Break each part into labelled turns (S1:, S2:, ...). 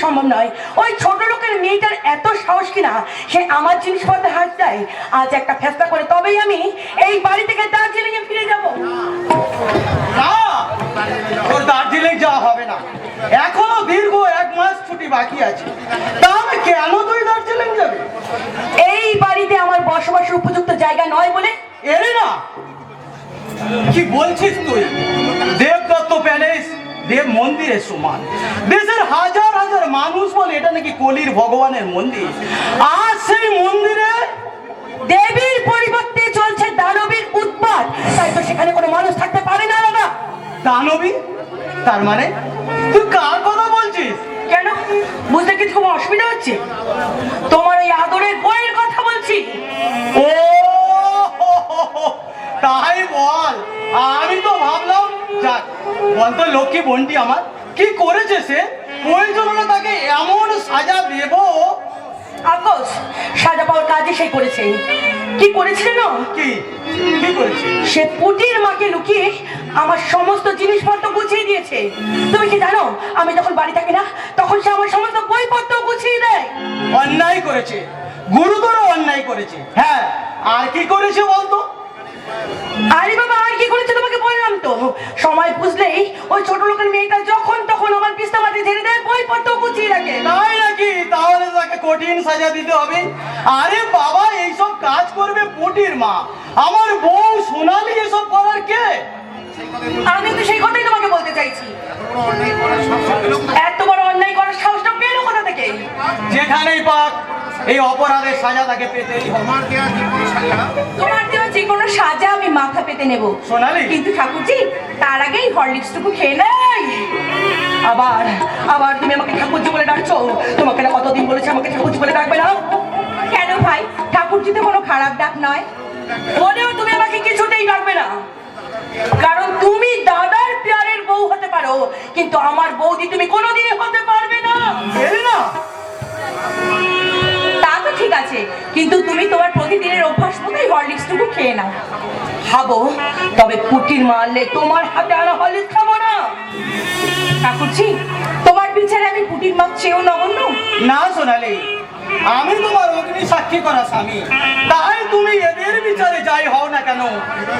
S1: সম্ভব নয়। ওই ছোট লোকের মেয়েটার এত সাহস কিনা সে আমার জিনিসপত্রে হাত দেয়। আজ একটা ফেসলা করে তবেই আমি এই বাড়ি থেকে দার্জিলিং এ ফিরে যাব।
S2: না, তোর দার্জিলিং যাওয়া হবে না, এখনো দীর্ঘ 1 মাস ছুটি বাকি আছে। তাহলে কেন তুই দার্জিলিং যাবি?
S1: এই বাড়িতে আমার বসবাসের উপযুক্ত জায়গা নয় বলে।
S2: এরে না, কি বলছিস তুই? দেবদত্ত প্যালেস দেব মন্দিরের সমান। দেশের হাজার হাজার মানুষ বলে এটা নাকি কলির ভগবানের মন্দির। আর সেই মন্দিরে
S1: দেবীর পরিবর্তে চলছে দানবীর উৎপাত। তাই তো সেখানে কোনো মানুষ থাকতে পারে না। দাদা,
S2: দানবী? তার মানে তুই কার কথা বলছিস?
S1: কেন, বুঝতে কি খুব অসুবিধা হচ্ছে? তোমার ওই আদরের বইয়ের কথা বলছি।
S2: ও তাই বল, আমি তো ভাবলাম যাক বলতো লক্ষ্মী বোনটি আমার কি করেছে সে, ওই জন্য তাকে এমন সাজা দেব।
S1: আকস সাজা পাওয়ার কাজই সে করেছে। কি করেছিল না?
S2: কি কি করেছে?
S1: সে পুটির মাকে লুকিয়ে আমার সমস্ত জিনিসপত্র গুছিয়ে দিয়েছে। তুমি কি জানো, আমি যখন বাড়ি থাকি না তখন সে আমার সমস্ত বইপত্র গুছিয়ে দেয়।
S2: অন্যায় করেছে, গুরুতর অন্যায় করেছে। হ্যাঁ, আর কি করেছে বলতো?
S1: আরে বাবা, আর কি করেছে তোমাকে বললাম তো। সময় বুঝলেই ওই ছোট লোকের মেয়েটা যখন তখন আমার বিছানাতে ঝেড়ে দেয়, বইপত্র গুছিয়ে রাখে।
S2: তাই নাকি? তাহলে তাকে কঠিন সাজা দিতে হবে। আরে বাবা, এইসব কাজ করবে পুটির মা, আমার বউ সোনালি এসব করার কে?
S1: আমি তো সেই কথাই তোমাকে বলতে চাইছি। এত বড় অন্যায় করার সাহসটা পেল কোথা থেকে?
S2: যেখানেই পাক এই অপরাধের সাজা তাকে পেতেই হবে।
S1: তোমার দেওয়া যে কোনো সাজা আমি মাথা পেতে নেব
S2: সোনালি,
S1: কিন্তু ঠাকুরজি তার আগেই হরলিক্সটুকু খেয়ে নেই। আবার আবার তুমি আমাকে ঠাকুরজি বলে ডাকছো। তোমাকে না কতদিন বলেছি আমাকে ঠাকুরজি বলে ডাকবে না? কেন ভাই, ঠাকুরজি তো কোনো খারাপ ডাক নয়। বলেও তুমি আমাকে কিছুতেই ডাকবে না, কারণ তুমি দাদার প্যারের বউ হতে পারো, কিন্তু আমার বৌদি তুমি কোনোদিনই হতে পারবে না।
S2: না
S1: তা তো ঠিক আছে, কিন্তু তুমি তোমার প্রতিদিনের অভ্যাস মতোই হরলিক্সটুকু খেয়ে নাও। খাবো, তবে পুটির মারলে তোমার হাতে আনা হরলিক্স খাবো না। ঠাকুরজি, তোমার বিচারে আমি পুটির মাছ চেয়েও নগণ্য?
S2: না সোনালি, আমি তোমার অগ্নি সাক্ষী করা স্বামী, তাই তুমি এদের বিচারে যাই হও না কেন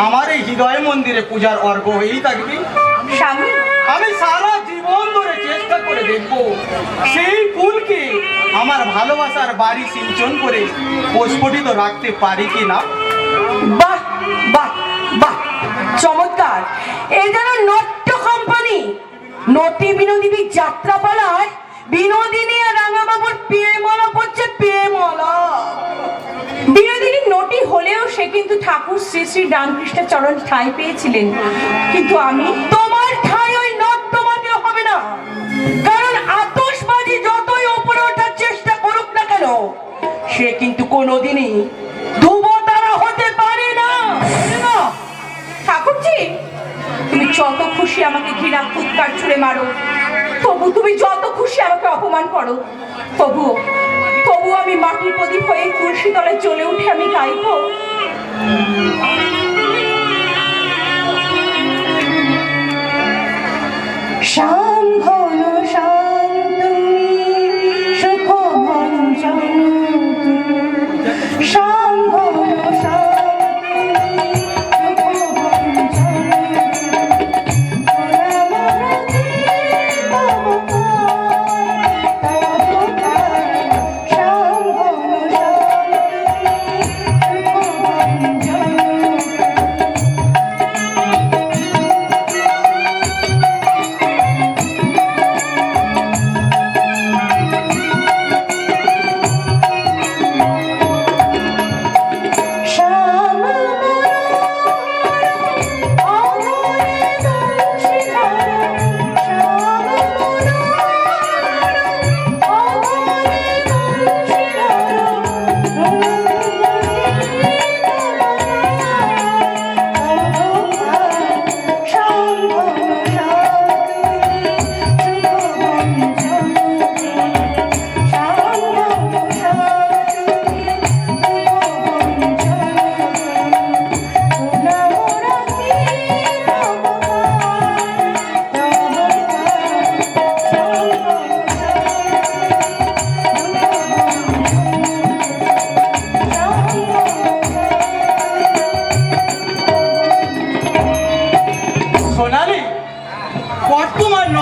S2: আমার এই হৃদয় মন্দিরে পূজার অর্ঘ হয়েই থাকবি।
S1: স্বামী,
S2: আমি সারা জীবন ধরে চেষ্টা করে দেখব সেই ফুলকে আমার ভালোবাসার বাড়ি সিঞ্চন করে প্রস্ফুটিত রাখতে পারি কি না।
S1: বাহ বাহ বাহ, চমৎকার। এই যেন নট্য কোম্পানি, নটি বিনোদিনী যাত্রাপালায় বিনোদিনী আর রাঙাবাবুর প্রেমলা পড়ছে, প্রেমলা। বিনোদিনী নটি হলেও সে কিন্তু ঠাকুর শ্রী শ্রী রামকৃষ্ণের চরণ ঠাঁই পেয়েছিলেন, কিন্তু আমি তোমার ঠাঁই ওই নর্তমাতেও হবে না। কারণ আতশবাজি যতই উপরে ওঠার চেষ্টা করুক না কেন, সে কিন্তু কোনোদিনই ধ্রুবতারা হতে পারে না। ঠাকুরজি, তুমি যত খুশি আমাকে ঘৃণা ফুৎকার ছুড়ে মারো, তবু তুমি যত খুশি আমাকে অপমান করো, তবু আমি মাটির প্রদীপ হয়ে তুলসী তলে চলে উঠে আমি গাইব। শ্যাম ঘন শ্যাম তুমি সুখ ভঞ্জন, শ্যাম ঘন শ্যাম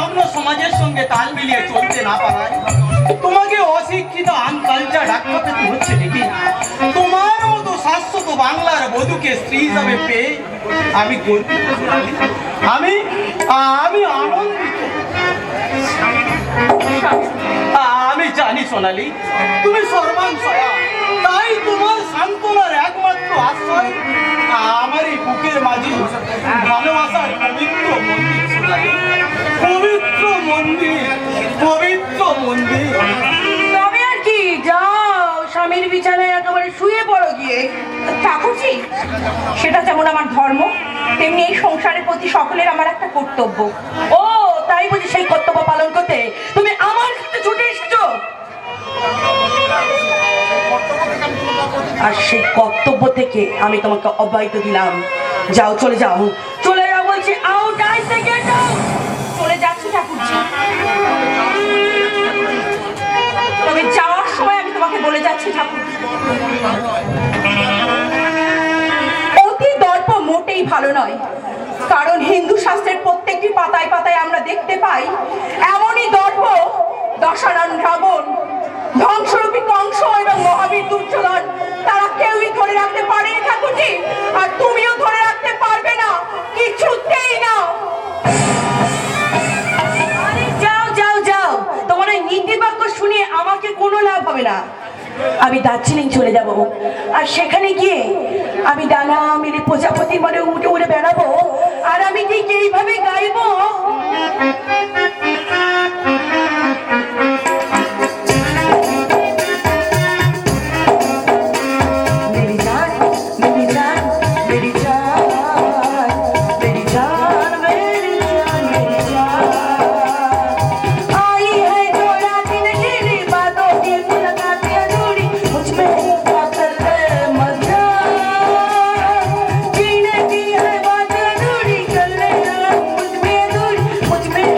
S2: সমগ্র সমাজের সঙ্গে তাল মিলিয়ে চলতে না পারায় তোমাকে অশিক্ষিত আনকালচার ডাক্তার পেতে হচ্ছে ঠিকই। তোমার মতো শাশ্বত বাংলার বধূকে স্ত্রী হিসাবে পেয়ে আমি গর্বিত, আমি আমি আনন্দিত। আমি জানি সোনালি তুমি সর্বাংশয়া, তাই তোমার সান্ত্বনার একমাত্র আশ্রয় আমার এই বুকের মাঝে ভালোবাসার পবিত্র মন্দির। সোনালি, পবিত্র মন্দির, পবিত্র মন্দির।
S1: তবে আর কি, যাও স্বামীর বিছানায় একেবারে শুয়ে পড়ো গিয়ে।
S3: ঠাকুরজি, সেটা যেমন আমার ধর্ম, তেমনি এই সংসারের প্রতি সকলের আমার একটা কর্তব্য।
S1: ও তাই বুঝি সেই কর্তব্য পালন করতে তুমি আমার কাছে ছুটে এসেছো? আর সেই কর্তব্য থেকে আমি তোমাকে অব্যাহত দিলাম। যাও, চলে যাও, চলে যাও বলছি। Out, I say get out.
S3: চলে যাচ্ছি ঠাকুরজি, তবে যাওয়ার সময় আমি তোমাকে বলে যাচ্ছি ঠাকুরজি, অতি দর্প মোটেই ভালো নয়। কারণ হিন্দু শাস্ত্রের প্রত্যেকটি পাতায় পাতায় আমরা দেখতে পাই এমনই দর্প দশানন রাবণ, ধ্বংসরূপী কংস এবং মহাবীর দুর্যোধন তারা কেউই ধরে রাখতে পারেনি ঠাকুরজি, আর তুমিও ধরে রাখতে পারবে না, কিছুতেই না।
S1: আরে যাও যাও যাও, তোমার ওই নীতি বাক্য শুনে আমাকে কোনো লাভ হবে না। আমি দার্জিলিং চলে যাব, আর সেখানে গিয়ে আমি ডানা মেরে প্রজাপতির মনে উঠে উড়ে বেড়াবো, আর আমি ঠিক এইভাবে গাইবো। मेरी जान मेरी जान मेरी जान मेरी जान मेरी जान मेरी जान आई है जो रात नशीली बातों की मुलाकातें अधूरी मुझ में कर ले मजा जीने की है बात अधूरी कर ले मुझ में अधूरी मुझ में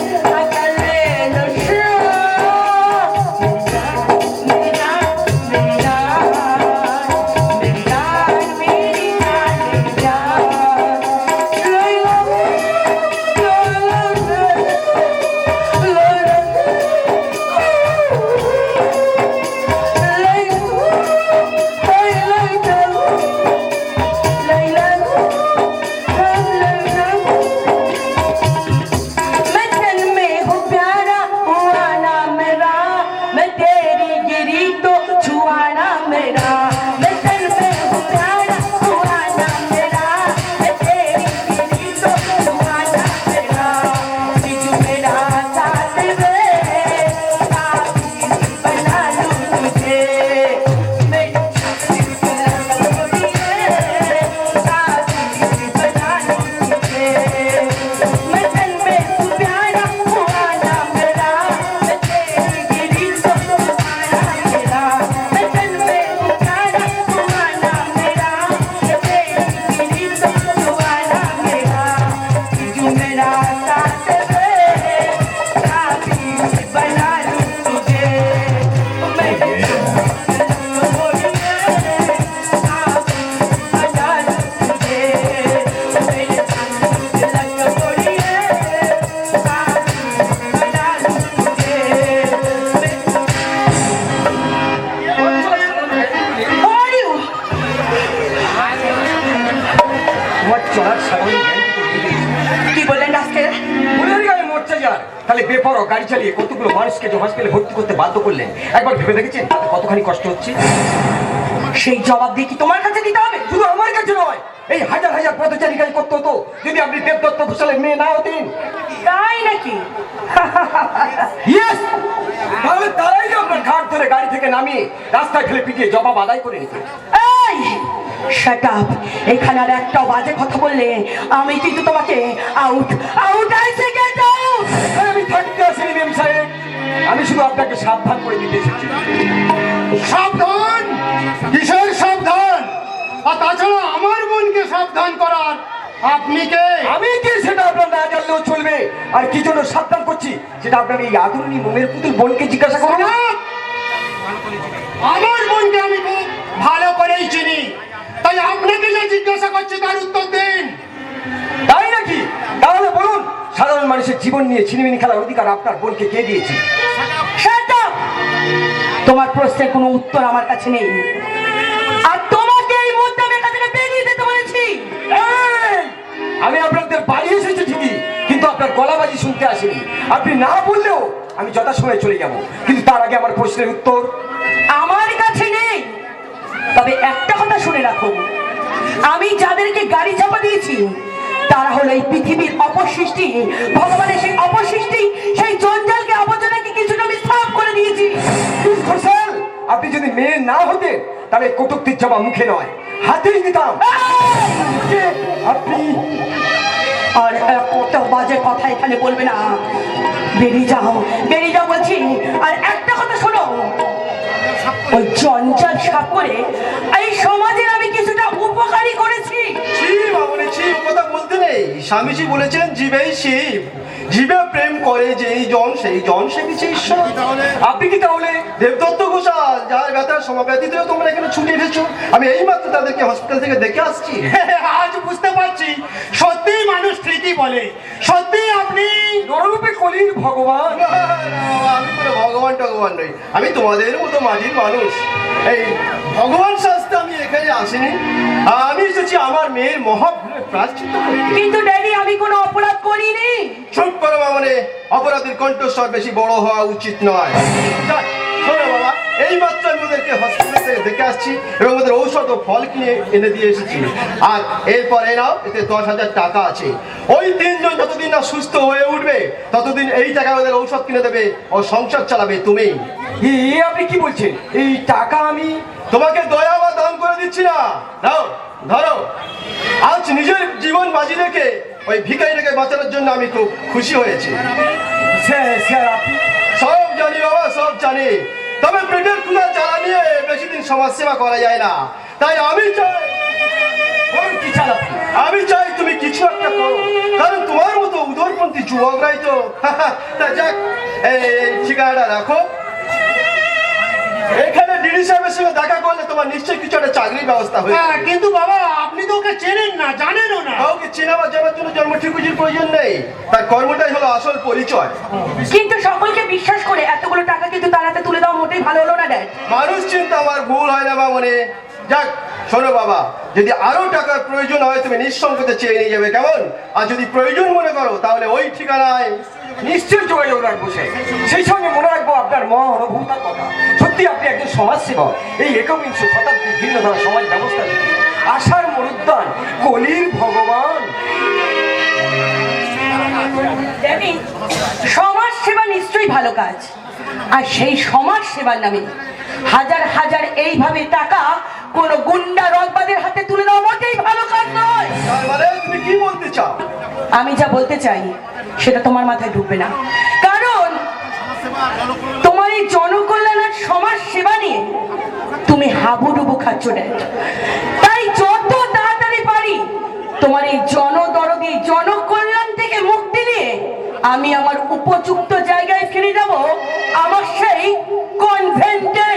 S1: कर ले नशा मेरी जान मेरी जान मेरी जान मेरी जान मेरी जान मैं तन में हूँ प्यारा हुआ ना मेरा, मैं तेरी गिरी तो छुआ ना मेरा। मैं तन में हूँ प्यारा हुआ ना मेरा, मैं तेरी गिरी तो छुआ ना मेरा। बिजू मेरा साथ में काफी बना लूं तुझे, मेरी काफी बना लूं तुझे। मैं तन में हूँ प्यारा हुआ ना मेरा, मैं तेरी गिरी तो छुआ ना मेरा। मैं तन में हूँ प्यारा हुआ ना मेरा, मैं तेरी गिरी तो छुआ ना मेरा। बिजू मेरा साथ में काफी बना लूं तुझे, मेरे
S4: তোমার চলার স্বাভাবিক জ্ঞান তো নেই।
S1: কি বললেন আজকে?
S4: ভুলের গায়ে মরতে যান, তাহলে বেপরোয়া গাড়ি চালিয়ে কতগুলো মানুষকে যে হসপিটালে ভর্তি করতে বাধ্য করলেন, একবার ভেবে দেখেছেন তাতে কতখানি কষ্ট হচ্ছে?
S1: সেই জবাব দিয়ে কি তোমার কাছে দিতে হবে?
S4: শুধু আমার কাছে নয়, এই হাজার হাজার পথচারী গাড়ি করতে হতো যদি আপনি দেবদত্ত ঘোষালের মেয়ে না হতেন।
S1: তাই নাকি?
S4: ইয়েস, তাহলে তারাই যে আপনার ঘাট ধরে গাড়ি থেকে নামিয়ে রাস্তায় ফেলে পিটিয়ে জবাব আদায় করে নিতেন।
S1: এই শাট আপ, এখানে আর একটা বাজে কথা বললে আমি কিন্তু তোমাকে out out I say get out.
S4: আমি থাকতে আসিনি মেম সাহেব, আমি শুধু আপনাকে সাবধান করে দিতে এসেছি।
S5: সাবধান? কিসের সাবধান? আর তাছাড়া আমার বোনকে সাবধান করার আপনি কে?
S4: আমি কি সেটা আপনার না জানলেও চলবে। আর কি জন্য সাবধান করছি সেটা আপনার এই আধুনি মোমের পুতুল বোনকে জিজ্ঞাসা করুন।
S5: আমার বোনকে আমি খুব ভালো করেই চিনি, তাই আপনাকে যে জিজ্ঞাসা করছি তার উত্তর দিন।
S4: তাই নাকি? তাহলে বলুন সাধারণ মানুষের জীবন নিয়ে ছিনিমিনি খেলার অধিকার আপনার বোনকে কে দিয়েছে?
S1: Shut up! তোমার প্রশ্নের কোনো উত্তর আমার কাছে নেই, আর তোমাকে এই মুহূর্তে আমি এখান থেকে বেরিয়ে যেতে বলেছি।
S4: এই! আমি আপনাদের বাড়ি এসেছি ঠিকই, কিন্তু আপনার গলাবাজি শুনতে আসিনি। আপনি না বললেও আমি যথাসময়ে চলে যাব, কিন্তু তার আগে আমার প্রশ্নের উত্তর।
S1: আমার কাছে নেই। তবে একটা কথা শুনে রাখো, আমি যাদেরকে গাড়ি চাপা দিয়েছি তারা হলো এই পৃথিবীর অপসৃষ্টি, ভগবানের সেই অপসৃষ্টি, সেই জঞ্জালকে আবর্জনাকে কিছুটা আমি সাফ করে দিয়েছি।
S4: ফসল, আপনি যদি মেয়ে না হতেন তাহলে কটুক্তির জবাব মুখে নয় হাতেই দিতাম। আপনি
S1: আর একটা বাজে কথা এখানে বলবে না। বেরিয়ে যাও বলছি। আর একটা কথা শোনো, ওই জঞ্জাল সাফ করে এই সমাজের আমি কিছুটা উপকারী করেছি।
S2: ছি মামনি, ছি, ও কথা বলতে নেই। স্বামীজি বলেছেন জীবেই শিব, জীবে প্রেম করে যেই জন সেই জন সেবিছে ঈশ্বর।
S4: আপনি কি তাহলে
S2: দেবদত্ত ঘোষাল, যার ব্যথার সমাব্যাধিতেও তোমরা এখানে ছুটে এসেছো। আমি এইমাত্র তাদেরকে হসপিটাল থেকে দেখে আসছি।
S5: আজ বুঝতে পারছি সত্যি মানুষ ঠিকই বলে, সত্যি আপনি
S4: নররূপে কলির ভগবান।
S2: আমি কোনো ভগবান টগবান নই, আমি তোমাদের মতো মাঝির মানুষ। এই ভগবান শাস্তে আমি এখানে আসিনি, আমি এসেছি আমার মেয়ের মহাভুলের প্রায়শ্চিত্ত করতে।
S1: কিন্তু ড্যাডি, আমি কোনো অপরাধ করিনি।
S2: চুপ করো মামনি, অপরাধীর কণ্ঠস্বর বেশি বড় হওয়া উচিত নয়। যাক, শোনো বাবা, এই মাত্র আমি ওদেরকে হসপিটাল থেকে দেখে আসছি এবং ওদের ঔষধ ও ফল কিনে এনে দিয়ে এসেছি। আর এরপর নাও, এতে 10,000 টাকা আছে। ওই তিনজন যতদিন না সুস্থ হয়ে উঠবে ততদিন এই টাকা ওদের ঔষধ কিনে দেবে ও সংসার চালাবে তুমি।
S4: আপনি কি বলছেন? এই টাকা আমি
S2: তোমাকে দয়া বা দান করে দিচ্ছি না। নাও, ধরো। আজ নিজের জীবন বাজি রেখে ওই ভিখারিটাকে বাঁচানোর জন্য আমি খুব খুশি হয়েছি।
S4: স্যার আপনি
S2: সব জানি বাবা, সব জানি। তবে পেটের ক্ষুধা জ্বালা নিয়ে বেশি দিন সমাজ সেবা করা যায় না। তাই আমি চাই
S4: কি চালান?
S2: আমি চাই তুমি কিছু একটা করো, কারণ তোমার মতো উদরপন্থী যুবকরাই তো। তা যাক, এই ঠিকানাটা রাখো। এখানে ডিডি সাহেবের সঙ্গে দেখা করলে তোমার নিশ্চয়ই কিছু একটা চাকরির ব্যবস্থা হয়ে
S5: হ্যাঁ,
S2: যাবে।
S5: কিন্তু বাবা আপনি তো ওকে চেনেন না, জানেনও না।
S2: কাউকে চেনা বা জানার জন্য জন্ম ঠিকুজির প্রয়োজন নেই, তার কর্মটাই হলো আসল পরিচয়।
S1: কিন্তু সকলকে বিশ্বাস করে এতগুলো টাকা কিন্তু তার হাতে তুলে দেওয়া মোটেই ভালো হলো না ড্যাড।
S2: মানুষ চিন্তা আমার ভুল হয় না মামনি। যাক, শোনো বাবা, যদি আরো টাকার প্রয়োজন হয় তুমি নিঃসংকোচে চেয়ে নিয়ে যাবে, কেমন? আর যদি প্রয়োজন মনে করো তাহলে ওই ঠিকানায়
S4: নিশ্চয় যোগাযোগ রাখবো স্যার। সেই সঙ্গে মনে রাখবো আপনার মহানুভূতার কথা। সত্যি আপনি একজন সমাজসেবক। এই একবিংশ শতাব্দীর ভিন্নধারা সমাজ ব্যবস্থা থেকে আশার মরুদ্যান, কলির ভগবান।
S1: ড্যাডি, সমাজ সেবা নিশ্চয়ই ভালো কাজ, আর সেই সমাজ সেবার নামে হাজার হাজার এইভাবে টাকা কোনো গুন্ডা রগবাদের হাতে তুলে দেওয়া মোটেই ভালো কাজ নয়।
S2: তার মানে তুমি কি বলতে চাও?
S1: আমি যা বলতে চাই সেটা তোমার মাথায় ঢুকবে না, কারণ তোমার এই জনকল্যাণ আর সমাজ সেবা নিয়ে তুমি হাবুডুবু খাচ্ছ ড্যাড। তাই যত তাড়াতাড়ি পারি তোমার এই জনদরদি জনকল্যাণ থেকে মুক্তি নিয়ে আমি আমার উপযুক্ত জায়গায় ফিরে যাব, আমার সেই কনভেন্টে।